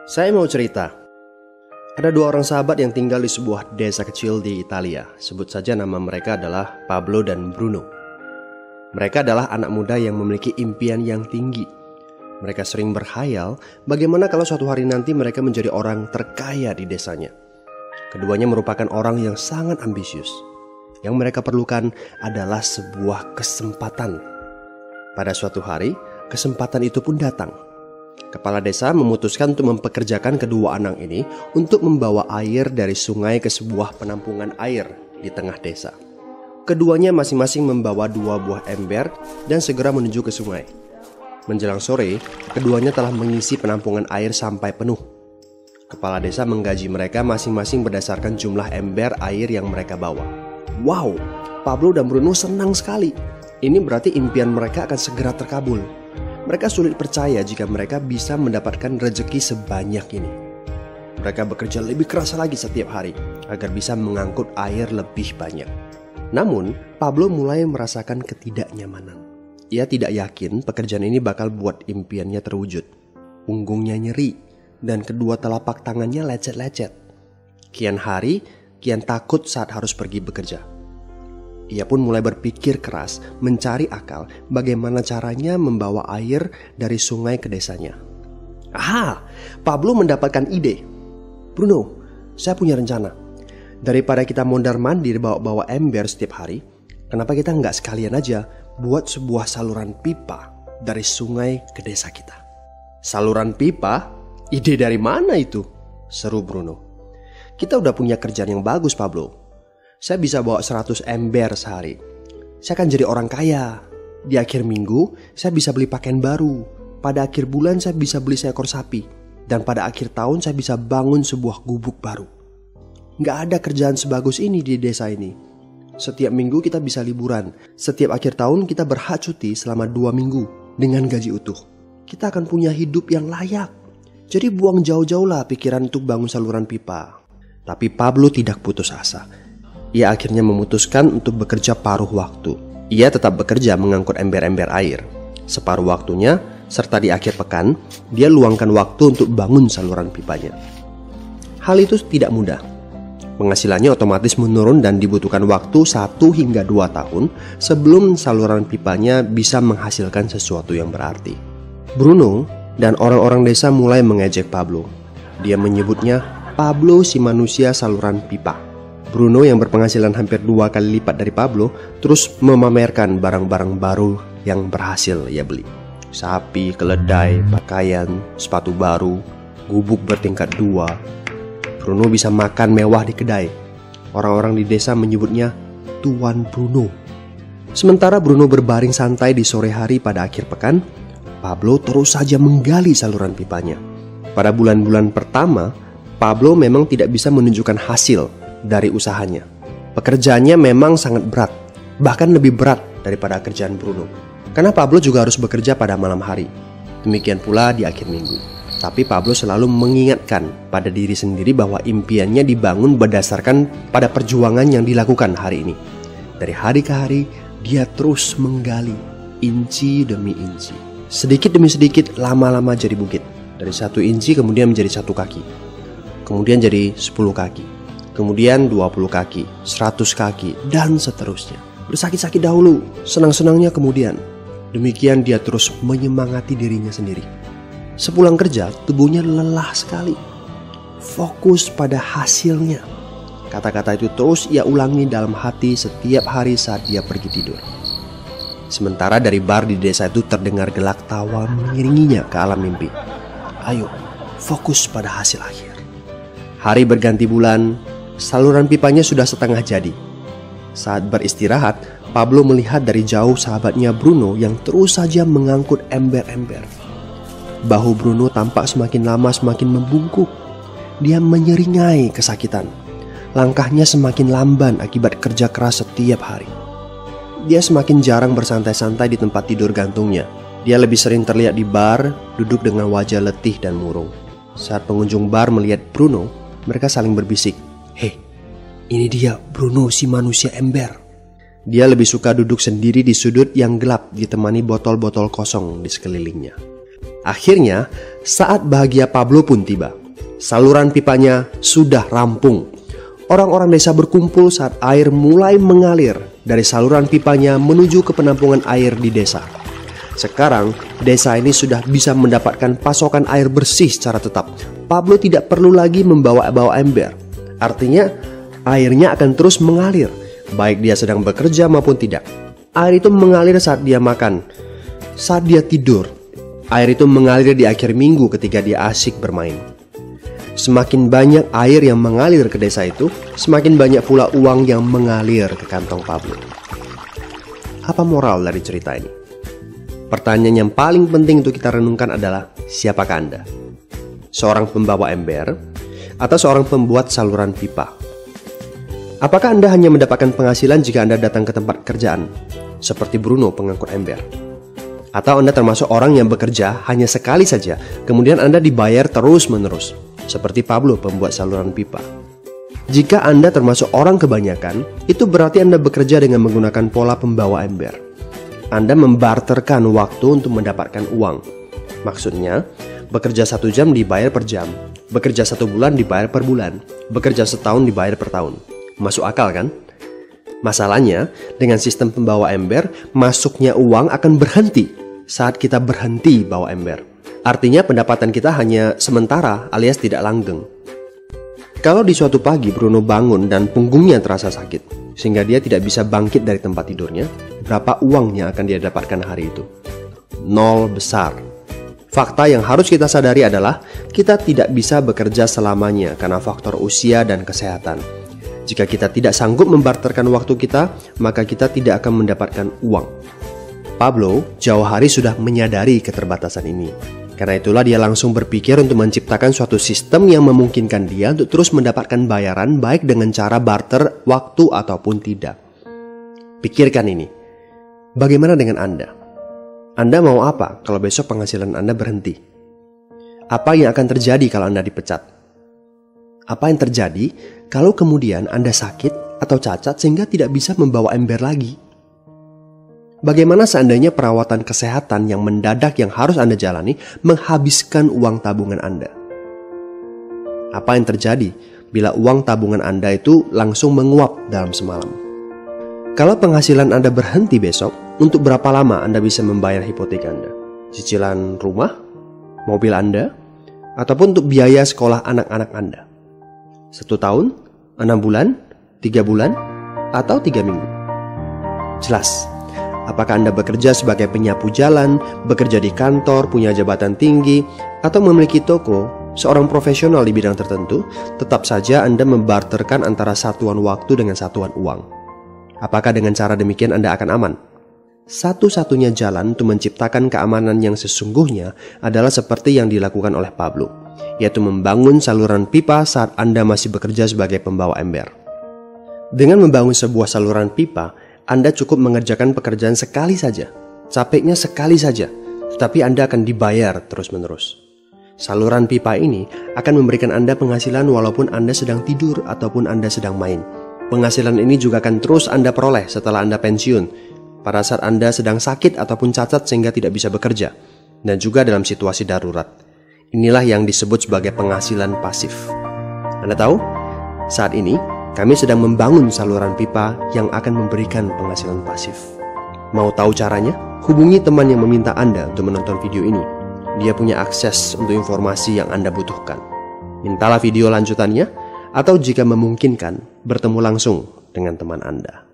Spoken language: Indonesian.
Saya mau cerita. Ada dua orang sahabat yang tinggal di sebuah desa kecil di Italia. Sebut saja nama mereka adalah Pablo dan Bruno. Mereka adalah anak muda yang memiliki impian yang tinggi. Mereka sering berkhayal bagaimana kalau suatu hari nanti mereka menjadi orang terkaya di desanya. Keduanya merupakan orang yang sangat ambisius. Yang mereka perlukan adalah sebuah kesempatan. Pada suatu hari, kesempatan itu pun datang. Kepala desa memutuskan untuk mempekerjakan kedua anak ini untuk membawa air dari sungai ke sebuah penampungan air di tengah desa. Keduanya masing-masing membawa 2 buah ember dan segera menuju ke sungai. Menjelang sore, keduanya telah mengisi penampungan air sampai penuh. Kepala desa menggaji mereka masing-masing berdasarkan jumlah ember air yang mereka bawa. Wow, Pablo dan Bruno senang sekali. Ini berarti impian mereka akan segera terkabul. Mereka sulit percaya jika mereka bisa mendapatkan rezeki sebanyak ini. Mereka bekerja lebih keras lagi setiap hari agar bisa mengangkut air lebih banyak. Namun, Pablo mulai merasakan ketidaknyamanan. Ia tidak yakin pekerjaan ini bakal buat impiannya terwujud. Punggungnya nyeri dan kedua telapak tangannya lecet-lecet. Kian hari, kian takut saat harus pergi bekerja. Ia pun mulai berpikir keras mencari akal bagaimana caranya membawa air dari sungai ke desanya. Aha, Pablo mendapatkan ide. Bruno, saya punya rencana. Daripada kita mondar-mandir bawa-bawa ember setiap hari, kenapa kita nggak sekalian aja buat sebuah saluran pipa dari sungai ke desa kita? Saluran pipa? Ide dari mana itu? Seru Bruno. Kita udah punya kerjaan yang bagus, Pablo. Saya bisa bawa 100 ember sehari. Saya akan jadi orang kaya. Di akhir minggu, saya bisa beli pakaian baru. Pada akhir bulan, saya bisa beli seekor sapi. Dan pada akhir tahun, saya bisa bangun sebuah gubuk baru. Nggak ada kerjaan sebagus ini di desa ini. Setiap minggu kita bisa liburan. Setiap akhir tahun, kita berhak cuti selama 2 minggu dengan gaji utuh. Kita akan punya hidup yang layak. Jadi buang jauh-jauh lah pikiran untuk bangun saluran pipa. Tapi Pablo tidak putus asa. Ia akhirnya memutuskan untuk bekerja paruh waktu. Ia tetap bekerja mengangkut ember-ember air. Separuh waktunya, serta di akhir pekan, dia luangkan waktu untuk bangun saluran pipanya. Hal itu tidak mudah. Penghasilannya otomatis menurun dan dibutuhkan waktu 1 hingga 2 tahun sebelum saluran pipanya bisa menghasilkan sesuatu yang berarti. Bruno dan orang-orang desa mulai mengejek Pablo. Dia menyebutnya Pablo si manusia saluran pipa. Bruno yang berpenghasilan hampir 2 kali lipat dari Pablo terus memamerkan barang-barang baru yang berhasil ia beli. Sapi, keledai, pakaian, sepatu baru, gubuk bertingkat 2. Bruno bisa makan mewah di kedai. Orang-orang di desa menyebutnya Tuan Bruno. Sementara Bruno berbaring santai di sore hari pada akhir pekan, Pablo terus saja menggali saluran pipanya. Pada bulan-bulan pertama, Pablo memang tidak bisa menunjukkan hasil dari usahanya. Pekerjaannya memang sangat berat, bahkan lebih berat daripada kerjaan Bruno. Karena Pablo juga harus bekerja pada malam hari. Demikian pula di akhir minggu. Tapi Pablo selalu mengingatkan pada diri sendiri bahwa impiannya dibangun berdasarkan pada perjuangan yang dilakukan hari ini. Dari hari ke hari, dia terus menggali, inci demi inci. Sedikit demi sedikit, lama-lama jadi bukit. Dari 1 inci kemudian menjadi 1 kaki. Kemudian jadi 10 kaki. Kemudian 20 kaki, 100 kaki, dan seterusnya. Bersakit-sakit dahulu, senang-senangnya kemudian. Demikian dia terus menyemangati dirinya sendiri. Sepulang kerja, tubuhnya lelah sekali. Fokus pada hasilnya. Kata-kata itu terus ia ulangi dalam hati setiap hari saat dia pergi tidur. Sementara dari bar di desa itu terdengar gelak tawa mengiringinya ke alam mimpi. Ayo, fokus pada hasil akhir. Hari berganti bulan. Saluran pipanya sudah setengah jadi. Saat beristirahat, Pablo melihat dari jauh sahabatnya Bruno yang terus saja mengangkut ember-ember. Bahu Bruno tampak semakin lama semakin membungkuk. Dia menyeringai kesakitan. Langkahnya semakin lamban akibat kerja keras setiap hari. Dia semakin jarang bersantai-santai di tempat tidur gantungnya. Dia lebih sering terlihat di bar, duduk dengan wajah letih dan murung. Saat pengunjung bar melihat Bruno, mereka saling berbisik. Hei, ini dia Bruno si manusia ember. Dia lebih suka duduk sendiri di sudut yang gelap ditemani botol-botol kosong di sekelilingnya. Akhirnya, saat bahagia Pablo pun tiba. Saluran pipanya sudah rampung. Orang-orang desa berkumpul saat air mulai mengalir dari saluran pipanya menuju ke penampungan air di desa. Sekarang, desa ini sudah bisa mendapatkan pasokan air bersih secara tetap. Pablo tidak perlu lagi membawa ember. Artinya, airnya akan terus mengalir, baik dia sedang bekerja maupun tidak. Air itu mengalir saat dia makan, saat dia tidur. Air itu mengalir di akhir minggu ketika dia asyik bermain. Semakin banyak air yang mengalir ke desa itu, semakin banyak pula uang yang mengalir ke kantong Pablo. Apa moral dari cerita ini? Pertanyaan yang paling penting untuk kita renungkan adalah, siapakah Anda? Seorang pembawa ember atau seorang pembuat saluran pipa? Apakah Anda hanya mendapatkan penghasilan jika Anda datang ke tempat kerjaan, seperti Bruno pengangkut ember? Atau Anda termasuk orang yang bekerja hanya sekali saja, kemudian Anda dibayar terus-menerus, seperti Pablo pembuat saluran pipa? Jika Anda termasuk orang kebanyakan, itu berarti Anda bekerja dengan menggunakan pola pembawa ember. Anda membarterkan waktu untuk mendapatkan uang. Maksudnya, bekerja 1 jam dibayar per jam, bekerja 1 bulan dibayar per bulan, bekerja setahun dibayar per tahun. Masuk akal kan? Masalahnya, dengan sistem pembawa ember, masuknya uang akan berhenti saat kita berhenti bawa ember. Artinya pendapatan kita hanya sementara alias tidak langgeng. Kalau di suatu pagi Bruno bangun dan punggungnya terasa sakit, sehingga dia tidak bisa bangkit dari tempat tidurnya, berapa uang yang akan dia dapatkan hari itu? 0 besar. Fakta yang harus kita sadari adalah kita tidak bisa bekerja selamanya karena faktor usia dan kesehatan. Jika kita tidak sanggup membarterkan waktu kita, maka kita tidak akan mendapatkan uang. Pablo jauh hari sudah menyadari keterbatasan ini. Karena itulah dia langsung berpikir untuk menciptakan suatu sistem yang memungkinkan dia untuk terus mendapatkan bayaran baik dengan cara barter waktu ataupun tidak. Pikirkan ini. Bagaimana dengan Anda? Anda mau apa kalau besok penghasilan Anda berhenti? Apa yang akan terjadi kalau Anda dipecat? Apa yang terjadi kalau kemudian Anda sakit atau cacat sehingga tidak bisa membawa ember lagi? Bagaimana seandainya perawatan kesehatan yang mendadak yang harus Anda jalani menghabiskan uang tabungan Anda? Apa yang terjadi bila uang tabungan Anda itu langsung menguap dalam semalam? Kalau penghasilan Anda berhenti besok, untuk berapa lama Anda bisa membayar hipotek Anda? Cicilan rumah, mobil Anda, ataupun untuk biaya sekolah anak-anak Anda? 1 tahun, 6 bulan, 3 bulan, atau 3 minggu? Jelas. Apakah Anda bekerja sebagai penyapu jalan, bekerja di kantor, punya jabatan tinggi, atau memiliki toko, seorang profesional di bidang tertentu, tetap saja Anda membarterkan antara satuan waktu dengan satuan uang. Apakah dengan cara demikian Anda akan aman? Satu-satunya jalan untuk menciptakan keamanan yang sesungguhnya adalah seperti yang dilakukan oleh Pablo, yaitu membangun saluran pipa saat Anda masih bekerja sebagai pembawa ember. Dengan membangun sebuah saluran pipa, Anda cukup mengerjakan pekerjaan sekali saja, capeknya sekali saja, tetapi Anda akan dibayar terus-menerus. Saluran pipa ini akan memberikan Anda penghasilan walaupun Anda sedang tidur ataupun Anda sedang main. Penghasilan ini juga akan terus Anda peroleh setelah Anda pensiun, pada saat Anda sedang sakit ataupun cacat sehingga tidak bisa bekerja, dan juga dalam situasi darurat. Inilah yang disebut sebagai penghasilan pasif. Anda tahu, saat ini kami sedang membangun saluran pipa yang akan memberikan penghasilan pasif. Mau tahu caranya? Hubungi teman yang meminta Anda untuk menonton video ini. Dia punya akses untuk informasi yang Anda butuhkan. Mintalah video lanjutannya, atau jika memungkinkan, bertemu langsung dengan teman Anda.